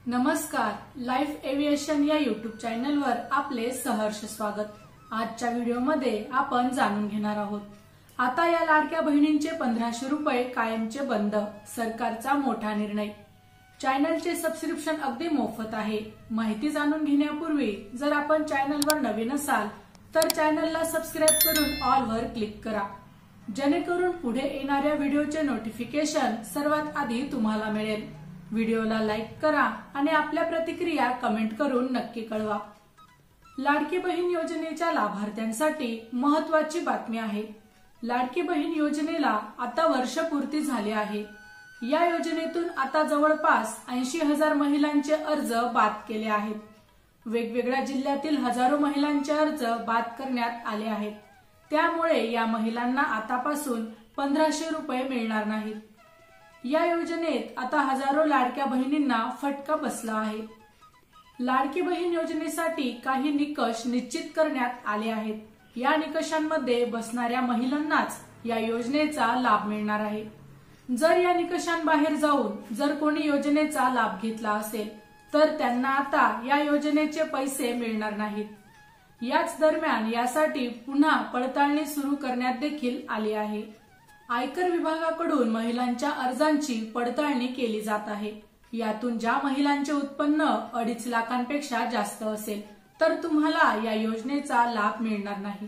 नमस्कार, life aviation या YouTube चॅनलवर आपले सहर्ष स्वागत। आजच्या व्हिडिओमध्ये आपण जाणून घेणार आहोत आता या लाडक्या बहिणींचे 1500 रुपये कायमचे बंद, सरकारचा मोठा निर्णय। चॅनलचे सबस्क्रिप्शन अगदी मोफत आहे। माहिती जाणून घेण्यापूर्वी जर आपण चॅनलवर नवीन असाल तर चॅनलला सबस्क्राइब करून ऑल वर क्लिक करा, जेणेकरून पुढे येणाऱ्या व्हिडिओचे नोटिफिकेशन सर्वात आधी तुम्हाला मिळेल। व्हिडिओला लाईक करा आणि आपल्या प्रतिक्रिया कमेंट करून नक्की कळवा। लाडकी बहीण योजनेच्या लाभार्थ्यांसाठी महत्त्वाची बातमी आहे। लाडकी बहीण योजनेला आता वर्षपूर्ती झाली आहे। या योजनेतून आता जवळपास 80,000 महिलांचे अर्ज बाद केले आहेत। वेगवेगळ्या जिल्ह्यातील हजारो महिलांचे अर्ज बाद करण्यात आले आहेत। त्यामुळे या महिलांना आतापासून 1500 रुपये मिळणार नाहीत। या योजनेत आता हजारो लाडक्या बहिणींना फटका बसला आहे। लाडकी बहीण योजनेसाठी काही निकष निश्चित करण्यात आले आहेत। या निकषांमध्ये बसणाऱ्या महिलांनाच या योजनेचा लाभ मिळणार आहे। जर या निकषांबाहेर जाऊन जर कोणी योजनेचा लाभ घेतला असेल तर त्यांना आता या योजनेचे पैसे मिळणार नाहीत। याच दरम्यान यासाठी पुन्हा पडताळणी सुरू करण्यात देखील आली आहे। आयकर विभागाकडून महिलांच्या अर्जांची पडताळणी केली जात आहे। यातून ज्या महिलांचे उत्पन्न 2.5 लाखांपेक्षा जास्त असेल तर तुम्हाला या योजनेचा लाभ मिळणार नाही।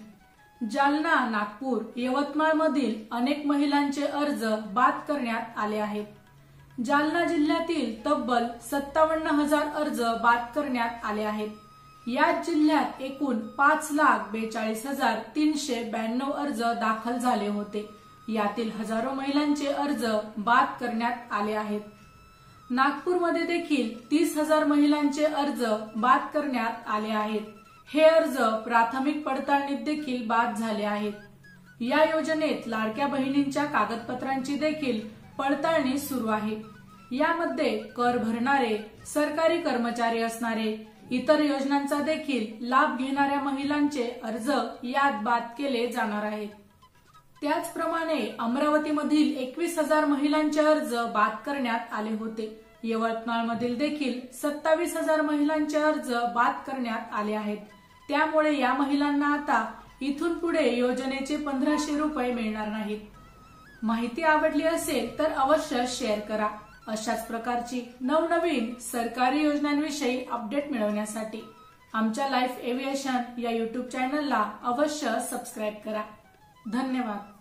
जालना, नागपूर, यवतमाळ मधील अनेक महिलांचे अर्ज बाद करण्यात आले आहेत। जालना जिल्ह्यातील तब्बल 57,000 अर्ज बाद करण्यात आले आहेत। या जिल्ह्यात एकूण 5,42,392 अर्ज दाखल झाले होते। यातील हजारो महिलांचे अर्ज बाद करण्यात आले आहेत। नागपूरमध्ये देखील 30,000 महिलांचे अर्ज बाद करण्यात आले आहेत। हे अर्ज प्राथमिक पडताळणीत देखील बाद झाले आहेत। या योजनेत लाडक्या बहिणींच्या कागदपत्रांची देखील पडताळणी सुरू आहे। यामध्ये कर भरणारे, सरकारी कर्मचारी असणारे, इतर योजनांचा देखील लाभ घेणाऱ्या महिलांचे अर्ज यात बाद केले जाणार आहेत। त्याचप्रमाणे अमरावतीमधील 21,000 महिलांचे अर्ज बाद करण्यात आले होते। यवतमाळमधील देखील 27,000 महिलांचे अर्ज बाद करण्यात आले आहेत। त्यामुळे या महिलांना आता इथून पुढे योजनेचे 1500 रुपये मिळणार नाहीत। माहिती आवडली असेल तर अवश्य शेअर करा। अशाच प्रकारची नवनवीन सरकारी योजनांविषयी अपडेट मिळवण्यासाठी आमच्या लाईफ एव्हिएशन या युट्यूब चॅनलला अवश्य सबस्क्राइब करा। धन्यवाद।